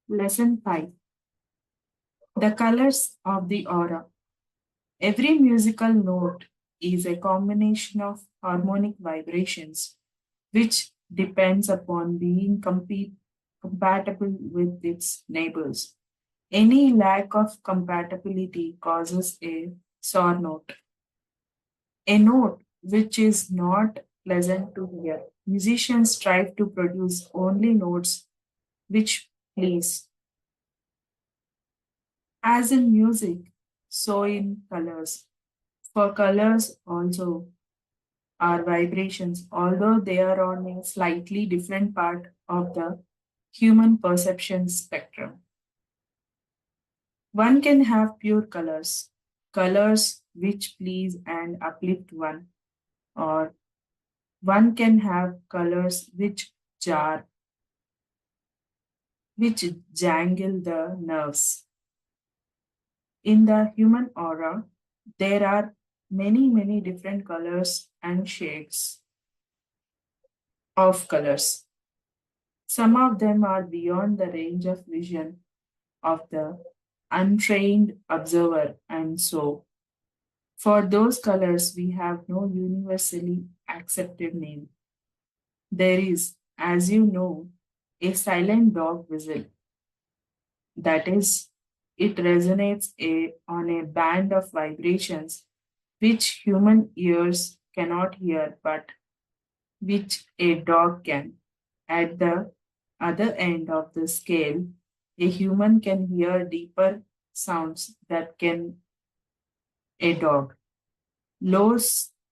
Lesson 5. The colors of the aura. Every musical note is a combination of harmonic vibrations, which depends upon being compatible with its neighbors. Any lack of compatibility causes a sour note, a note which is not pleasant to hear. Musicians strive to produce only notes which please. As in music, so in colors. For colors also are vibrations, although they are on a slightly different part of the human perception spectrum. One can have pure colors, colors which please and uplift one, or one can have colors which jar, which jangle the nerves. In the human aura, there are many different colors and shades of colors. Some of them are beyond the range of vision of the untrained observer, and so for those colors, we have no universally accepted name. There is, as you know, a silent dog whistle. That is, it resonates on a band of vibrations which human ears cannot hear, but which a dog can. At the other end of the scale, a human can hear deeper sounds that can a dog. Low,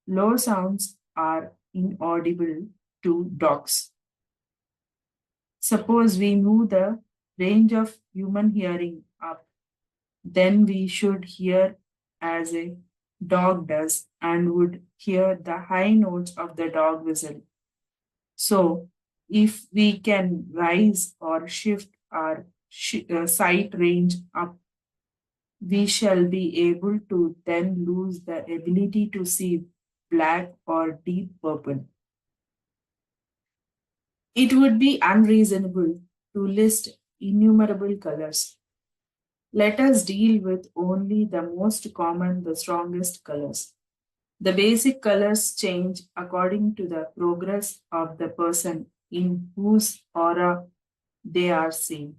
low sounds are inaudible to dogs. Suppose we move the range of human hearing up, then we should hear as a dog does and would hear the high notes of the dog whistle. So, if we can rise or shift our sight range up, we shall be able to then lose the ability to see black or deep purple. It would be unreasonable to list innumerable colors. Let us deal with only the most common, the strongest colors. The basic colors change according to the progress of the person in whose aura they are seen.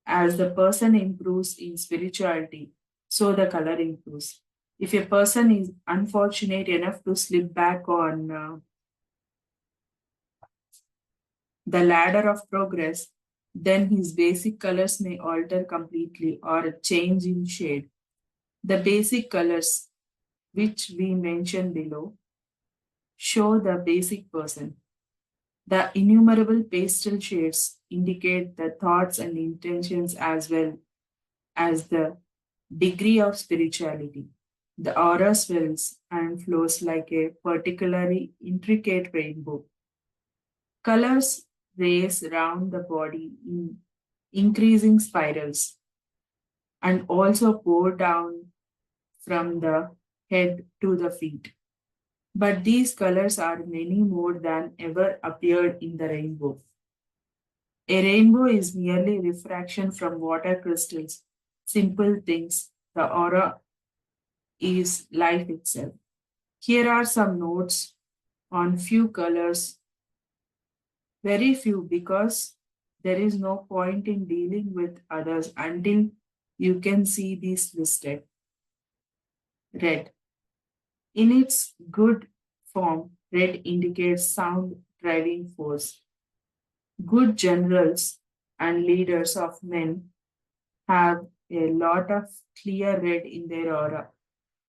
As the person improves in spirituality, so the color improves. If a person is unfortunate enough to slip back on the ladder of progress, then his basic colors may alter completely or change in shade. The basic colors, which we mention below, show the basic person. The innumerable pastel shades indicate the thoughts and intentions as well as the degree of spirituality. The aura swells and flows like a particularly intricate rainbow. Colors race round the body in increasing spirals and also pour down from the head to the feet. But these colors are many more than ever appeared in the rainbow. A rainbow is merely refraction from water crystals, simple things. The aura is life itself. Here are some notes on few colors, very few, because there is no point in dealing with others until you can see these listed. Red. In its good form, red indicates sound driving force. Good generals and leaders of men have a lot of clear red in their aura.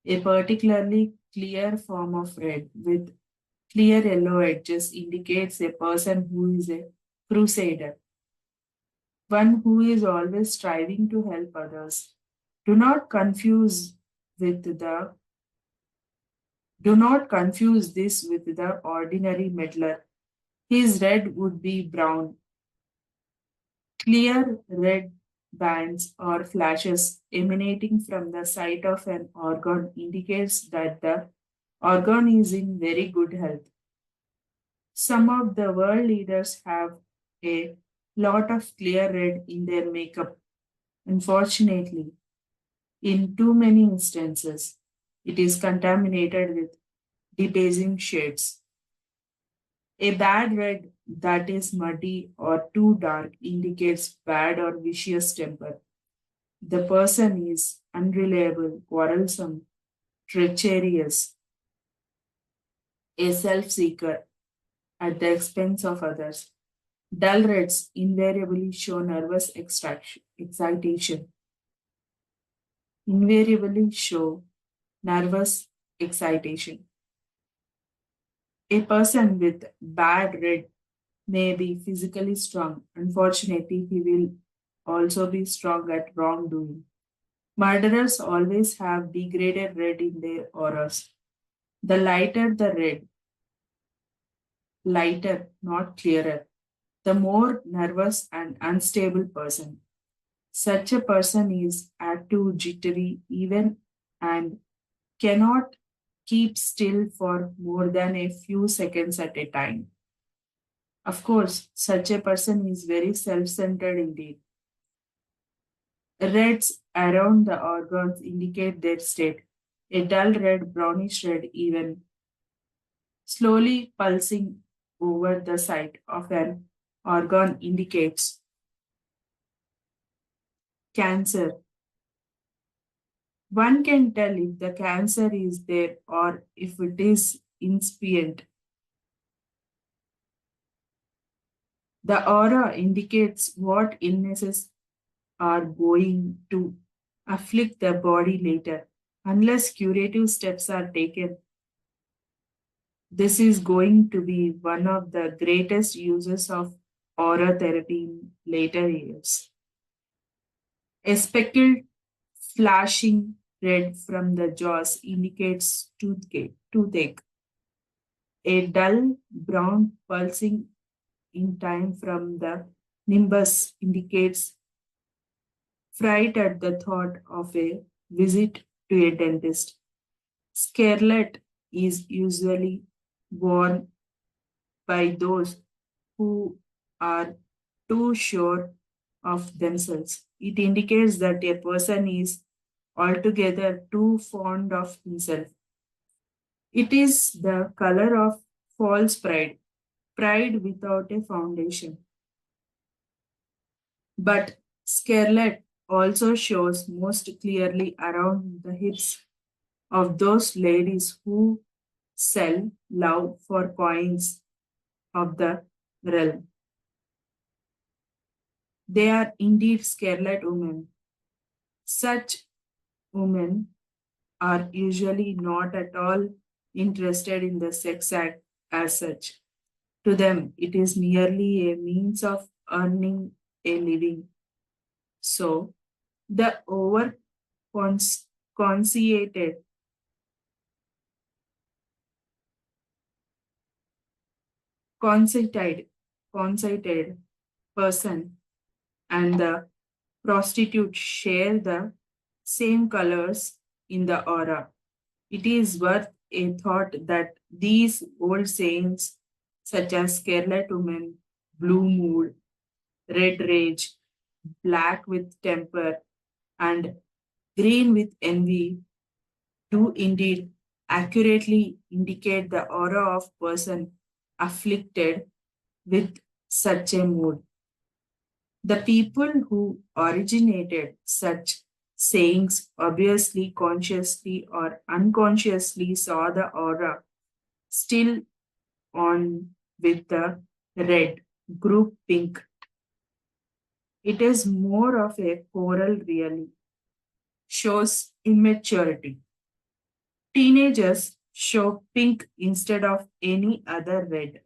A particularly clear form of red with clear yellow edges indicates a person who is a crusader, one who is always striving to help others. Do not confuse with the do not confuse this with the ordinary meddler. His red would be brown. Clear red bands or flashes emanating from the site of an organ indicates that the organ is in very good health. Some of the world leaders have a lot of clear red in their makeup. Unfortunately, in too many instances, it is contaminated with debasing shades. A bad red that is muddy or too dark indicates bad or vicious temper. The person is unreliable, quarrelsome, treacherous, a self seeker at the expense of others. Dull reds invariably show nervous excitation, invariably show nervous excitation. A person with bad red may be physically strong. Unfortunately, he will also be strong at wrongdoing. Murderers always have degraded red in their auras. The lighter the red, lighter, not clearer, the more nervous and unstable person. Such a person is active, jittery, even and cannot keep still for more than a few seconds at a time. Of course, such a person is very self centered indeed. Reds around the organs indicate their state. A dull red, brownish red, even slowly pulsing over the site of an organ indicates cancer. One can tell if the cancer is there or if it is incipient. The aura indicates what illnesses are going to afflict the body later. Unless curative steps are taken, this is going to be one of the greatest uses of aura therapy in later years. A speckled flashing red from the jaws indicates toothache. A dull brown pulsing in time from the nimbus indicates fright at the thought of a visit to a dentist. Scarlet is usually worn by those who are too sure of themselves. It indicates that a person is altogether too fond of himself. It is the color of false pride, pride without a foundation. But scarlet also shows most clearly around the hips of those ladies who sell love for coins of the realm. They are indeed scarlet women. Such women are usually not at all interested in the sex act as such. To them, it is merely a means of earning a living. So, the over conceited, conceited, conceited person and the prostitute share the same colors in the aura. It is worth a thought that these old sayings, such as scarlet woman, blue mood, red rage, black with temper, and green with envy, do indeed accurately indicate the aura of person afflicted with such a mood. The people who originated such sayings obviously consciously or unconsciously saw the aura still on with the red, group pink. It is more of a coral really, shows immaturity. Teenagers show pink instead of any other red.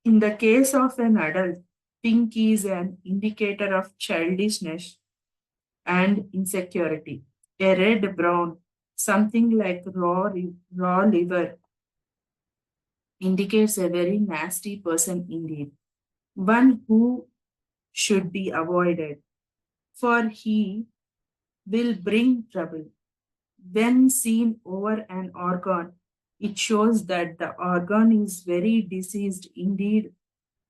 In the case of an adult, pink is an indicator of childishness and insecurity. A red brown, something like raw liver, indicates a very nasty person indeed, one who should be avoided, for he will bring trouble. When seen over an organ, it shows that the organ is very diseased indeed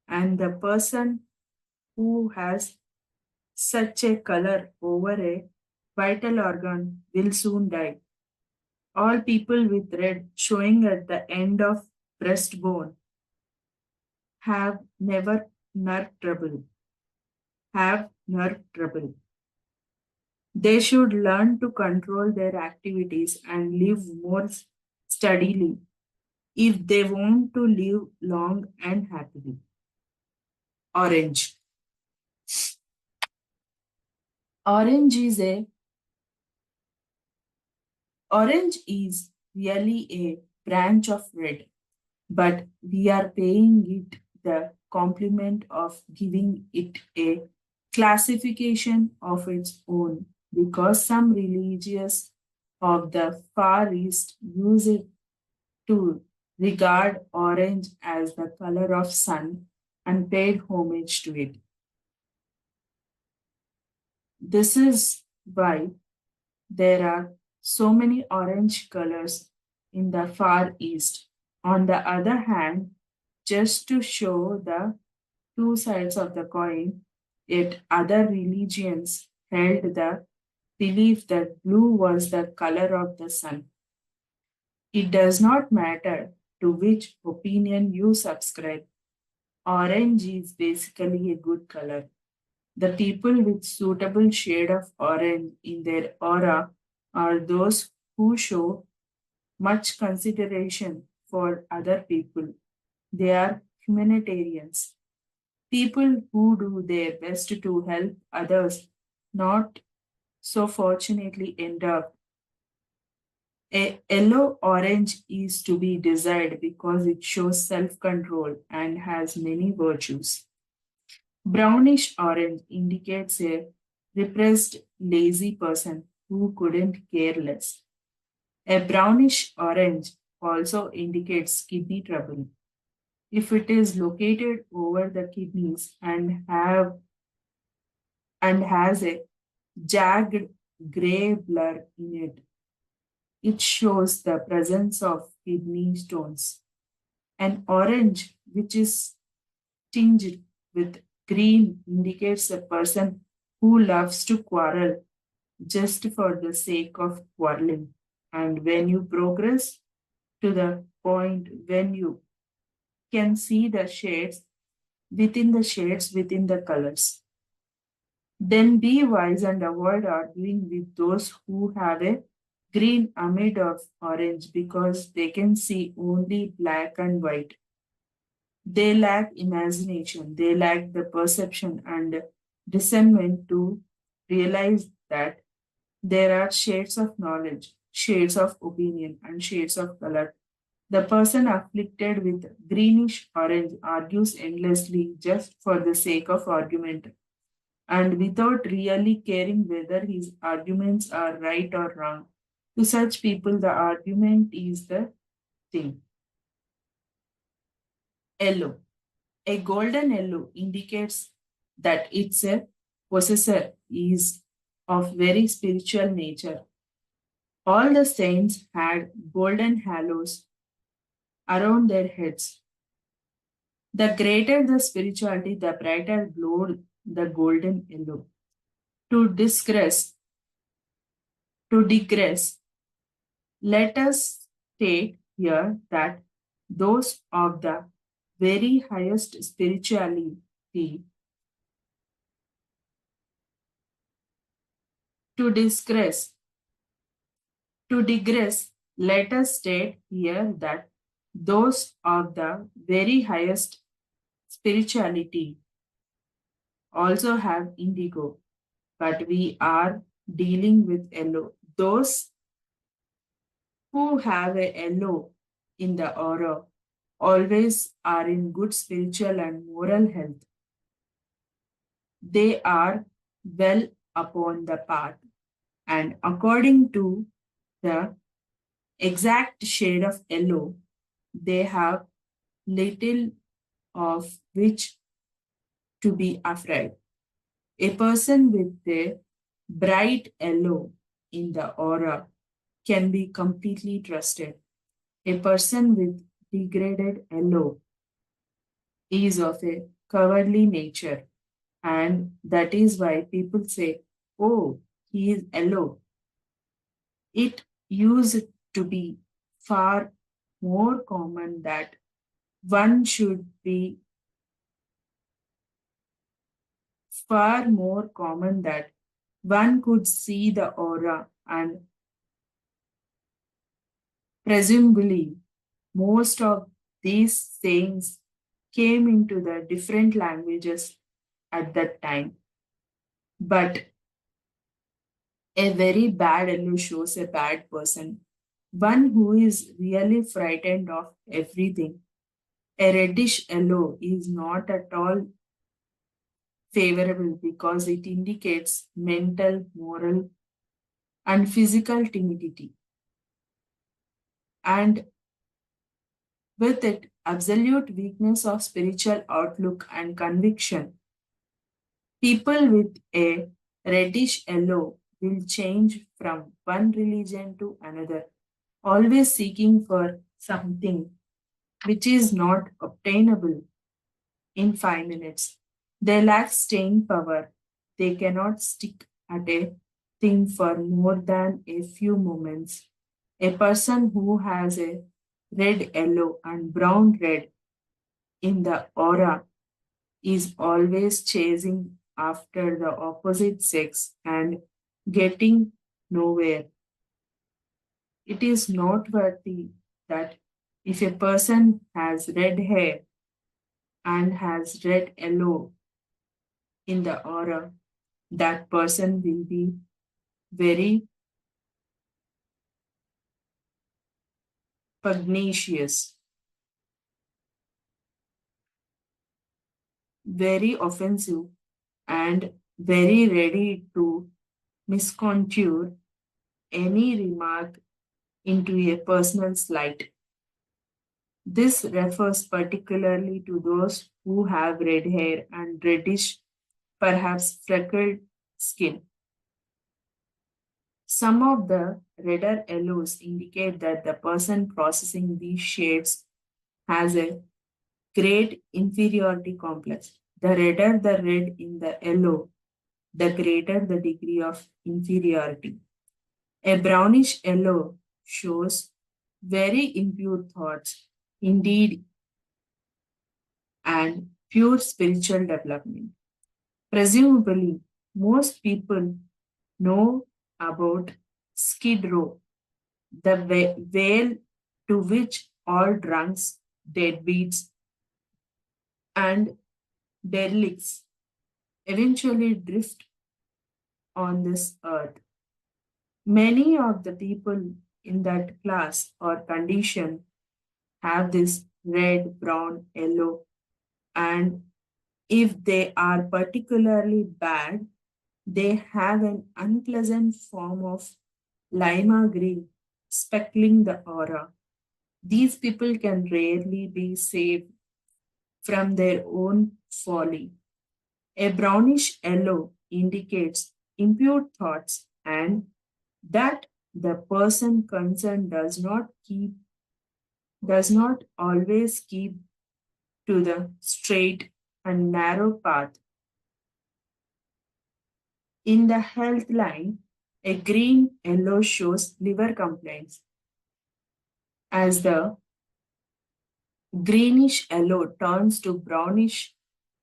and the person who has such a color over a vital organ will soon die. All people with red showing at the end of breastbone have never nerve trouble, have nerve trouble. They should learn to control their activities and live more steadily if they want to live long and happily. Orange. Orange is a Orange is really a branch of red, but we are paying it the compliment of giving it a classification of its own because some religious of the Far East use it to regard orange as the color of sun and paid homage to it. This is why there are so many orange colors in the Far East. On the other hand, just to show the two sides of the coin, yet other religions held the belief that blue was the color of the sun. It does not matter to which opinion you subscribe. Orange is basically a good color. The people with suitable shade of orange in their aura are those who show much consideration for other people. They are humanitarians, people who do their best to help others, not so fortunately endowed. A yellow orange is to be desired because it shows self control and has many virtues. Brownish orange indicates a repressed, lazy person who couldn't care less. A brownish orange also indicates kidney trouble. If it is located over the kidneys and has a jagged gray blur in it, it shows the presence of kidney stones. An orange which is tinged with green indicates a person who loves to quarrel just for the sake of quarreling. And when you progress to the point when you can see the shades within the colors, then be wise and avoid arguing with those who have a green amid of orange because they can see only black and white. They lack imagination, they lack the perception and discernment to realize that there are shades of knowledge, shades of opinion, and shades of color. The person afflicted with greenish orange argues endlessly just for the sake of argument and without really caring whether his arguments are right or wrong. To such people, the argument is the thing. Yellow. A golden yellow indicates that its a possessor is of very spiritual nature. All the saints had golden halos around their heads. The greater the spirituality, the brighter glowed the golden yellow. To digress, to digress, let us state here that those of the very highest spirituality, to digress, to digress, let us state here that those of the very highest spirituality also have indigo, but we are dealing with yellow. Those who have a yellow in the aura always are in good spiritual and moral health. They are well upon the path, and according to the exact shade of yellow, they have little of which to be afraid. A person with a bright yellow in the aura can be completely trusted. A person with degraded yellow is of a cowardly nature. And that is why people say, oh, he is yellow. It used to be far more common that one should be far more common that one could see the aura, and presumably most of these sayings came into the different languages at that time. But a very bad yellow shows a bad person, one who is really frightened of everything. A reddish yellow is not at all favorable because it indicates mental, moral, and physical timidity. And with it, absolute weakness of spiritual outlook and conviction. People with a reddish yellow will change from one religion to another, always seeking for something which is not obtainable in 5 minutes. They lack staying power. They cannot stick at a thing for more than a few moments. A person who has a red, yellow, and brown red in the aura is always chasing after the opposite sex and getting nowhere. It is noteworthy that if a person has red hair and has red yellow in the aura, that person will be very pugnacious, very offensive, and very ready to misconstrue any remark into a personal slight. This refers particularly to those who have red hair and reddish, perhaps freckled skin. Some of the redder yellows indicate that the person processing these shades has a great inferiority complex. The redder the red in the yellow, the greater the degree of inferiority. A brownish yellow shows very impure thoughts, indeed, and pure spiritual development. Presumably, most people know about Skid Row, the whale to which all drunks, deadbeats, and derelicts eventually drift on this earth. Many of the people in that class or condition have this red, brown, yellow, and if they are particularly bad, they have an unpleasant form of lima green speckling the aura. These people can rarely be saved from their own folly. A brownish yellow indicates impure thoughts and that the person concerned does not always keep to the straight and narrow path. In the health line, a green yellow shows liver complaints. As the greenish yellow turns to brownish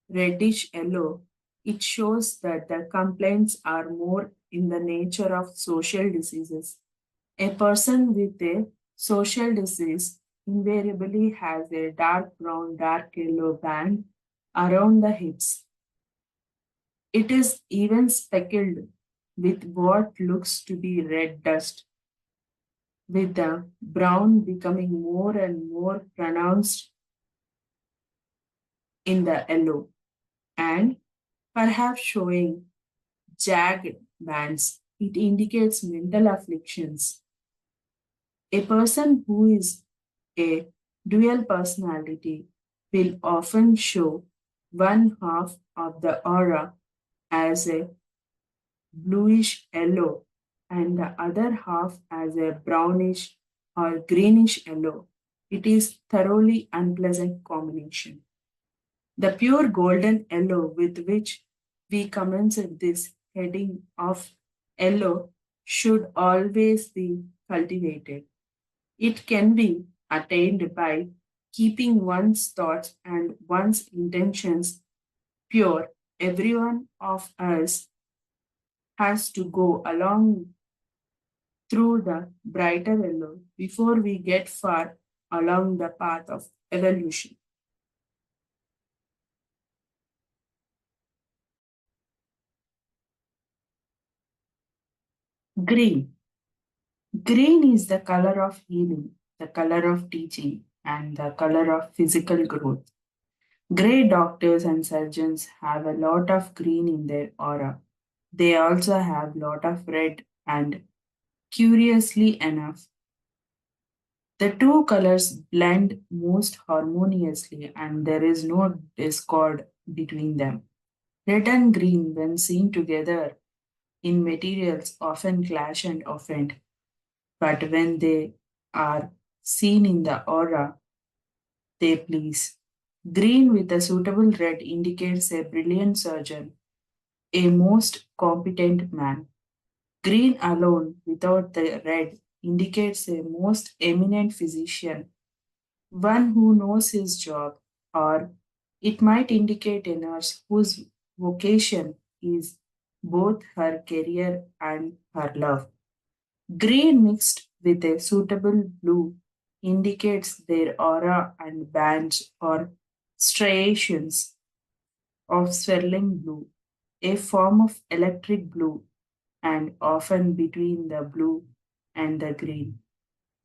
reddish yellow, it shows that the complaints are more in the nature of social diseases. A person with a social disease invariably has a dark brown, dark yellow band around the hips. It is even speckled with what looks to be red dust, with the brown becoming more and more pronounced in the yellow, and perhaps showing jagged bands. It indicates mental afflictions. A person who is a dual personality will often show one half of the aura as a bluish yellow and the other half as a brownish or greenish yellow. It is thoroughly unpleasant combination. The pure golden yellow with which we commenced this heading of yellow should always be cultivated. It can be attained by keeping one's thoughts and one's intentions pure. Every one of us has to go along through the brighter yellow before we get far along the path of evolution. Green. Green is the color of healing, the color of teaching, and the color of physical growth. Great doctors and surgeons have a lot of green in their aura. They also have a lot of red, and curiously enough, the two colors blend most harmoniously and there is no discord between them. Red and green, when seen together in materials, often clash and offend, but when they are seen in the aura, they please. Green with a suitable red indicates a brilliant surgeon, a most competent man. Green alone without the red indicates a most eminent physician, one who knows his job, or it might indicate a nurse whose vocation is both her career and her love. Green mixed with a suitable blue indicates their aura and bands or striations of swirling blue, a form of electric blue, and often between the blue and the green.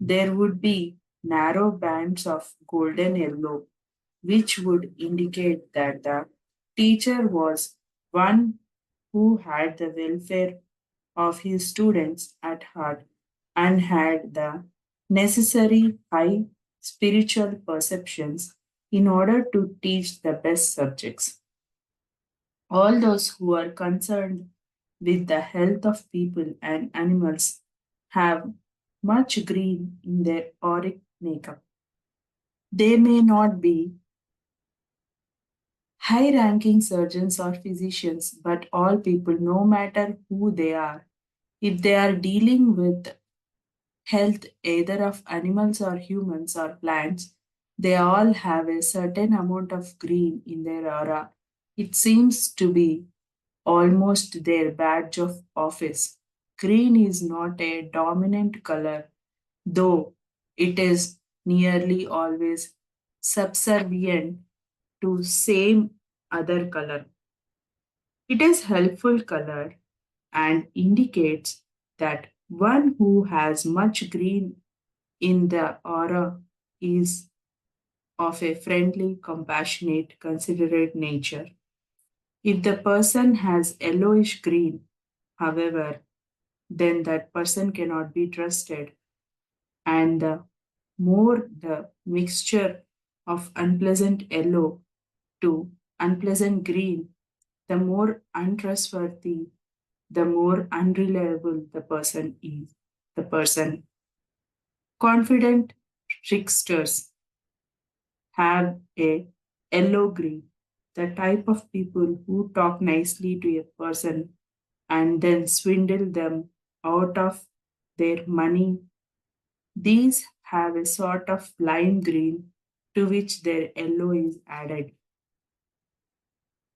There would be narrow bands of golden yellow, which would indicate that the teacher was one who had the welfare of his students at heart and had the necessary high spiritual perceptions in order to teach the best subjects. All those who are concerned with the health of people and animals have much green in their auric makeup. They may not be high ranking surgeons or physicians, but all people, no matter who they are, if they are dealing with health either of animals or humans or plants, they all have a certain amount of green in their aura. It seems to be almost their badge of office. Green is not a dominant color, though it is nearly always subservient to same other color. It is helpful color and indicates that one who has much green in the aura is of a friendly, compassionate, considerate nature. If the person has yellowish green, however, then that person cannot be trusted, and the more the mixture of unpleasant yellow to unpleasant green, the more untrustworthy, the more unreliable the person is. The person. Confident tricksters have a yellow green, the type of people who talk nicely to a person and then swindle them out of their money. These have a sort of lime green to which their yellow is added.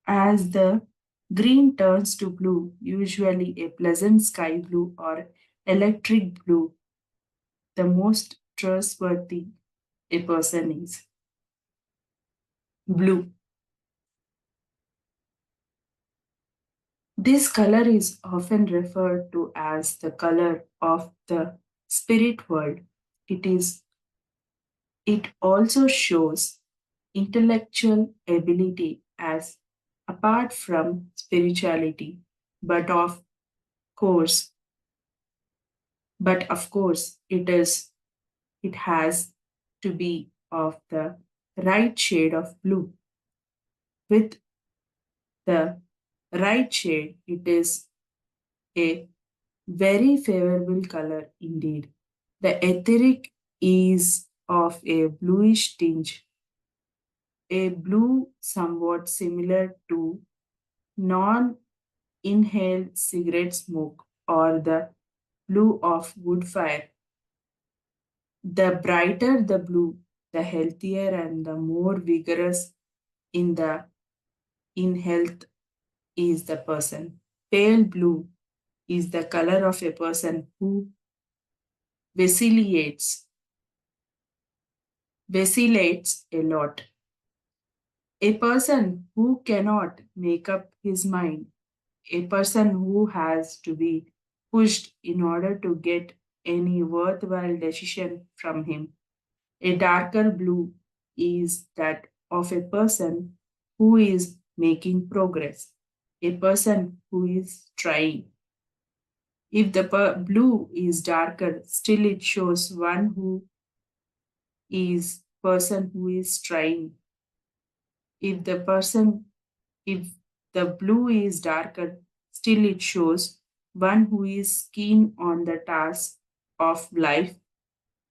As the green turns to blue, usually a pleasant sky blue or electric blue, the most trustworthy a person is. Blue. This color is often referred to as the color of the spirit world. It is it also shows intellectual ability as apart from spirituality, but of course, but of course it has to be of the right shade of blue. With the right shade, it is a very favorable color indeed. The etheric is of a bluish tinge, A blue somewhat similar to non inhaled cigarette smoke or the blue of wood fire. The brighter the blue, the healthier and the more vigorous in health is the person. Pale blue is the color of a person who vacillates, vacillates a lot. A person who cannot make up his mind, a person who has to be pushed in order to get any worthwhile decision from him. A darker blue is that of a person who is making progress, a person who is trying. If the blue is darker, still it shows one who is person who is trying. If the person, if the blue is darker, still it shows one who is keen on the task of life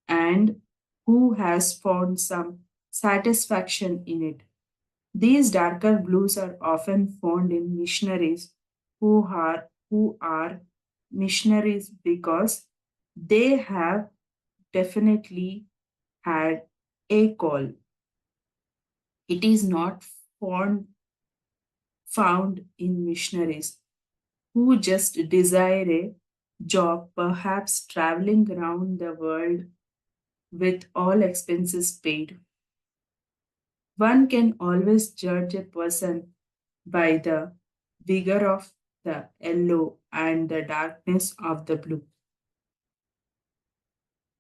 and who has found some satisfaction in it. These darker blues are often found in missionaries who are missionaries because they have definitely had a call. It is not found, found in missionaries who just desire a job, perhaps traveling around the world with all expenses paid. One can always judge a person by the vigor of the yellow and the darkness of the blue.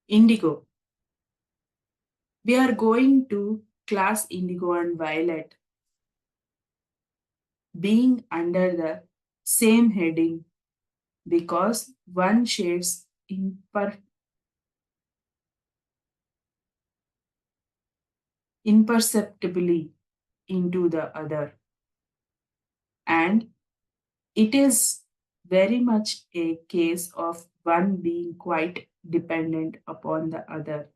Indigo. We are going to class indigo and violet being under the same heading because one shades imperceptibly into the other. And it is very much a case of one being quite dependent upon the other.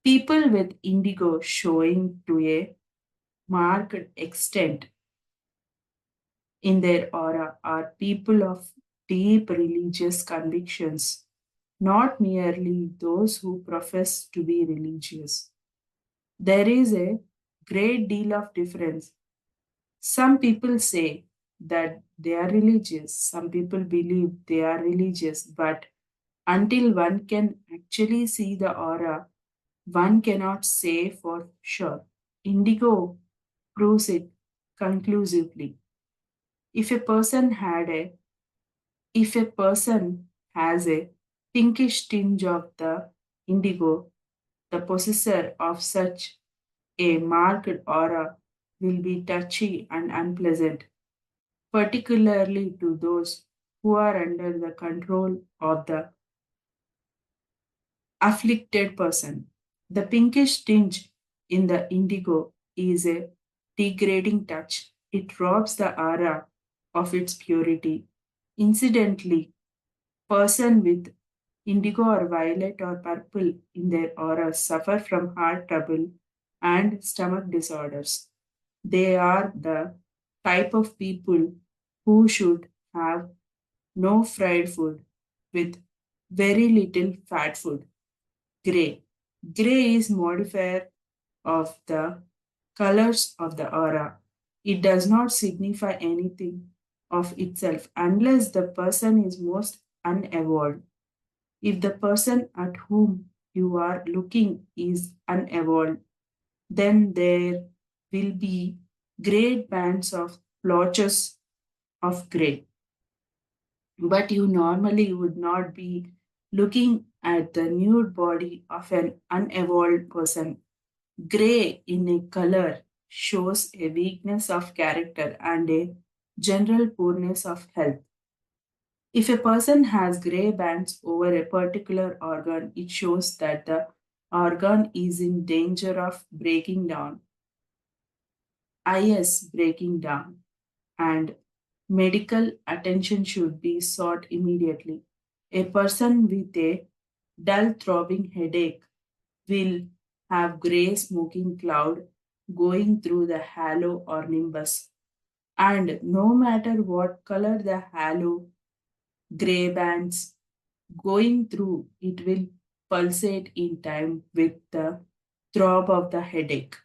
People with indigo showing to a marked extent in their aura are people of deep religious convictions, not merely those who profess to be religious. There is a great deal of difference. Some people say that they are religious, some people believe they are religious, but until one can actually see the aura, one cannot say for sure. Indigo proves it conclusively. If a person had a if a person has a pinkish tinge of the indigo, the possessor of such a marked aura will be touchy and unpleasant, particularly to those who are under the control of the afflicted person. The pinkish tinge in the indigo is a degrading touch. It robs the aura of its purity. Incidentally, person with indigo or violet or purple in their aura suffer from heart trouble and stomach disorders. They are the type of people who should have no fried food with very little fat food. Gray. Gray is modifier of the colors of the aura. It does not signify anything of itself unless the person is most unevolved. If the person at whom you are looking is unevolved, then there will be great bands of blotches of gray. But you normally would not be looking at the nude body of an unevolved person. Gray in a color shows a weakness of character and a general poorness of health. If a person has gray bands over a particular organ, it shows that the organ is in danger of breaking down, is breaking down, and medical attention should be sought immediately. A person with a dull throbbing headache will have gray smoking cloud going through the halo or nimbus. And no matter what color the halo, gray bands going through, it will pulsate in time with the throb of the headache.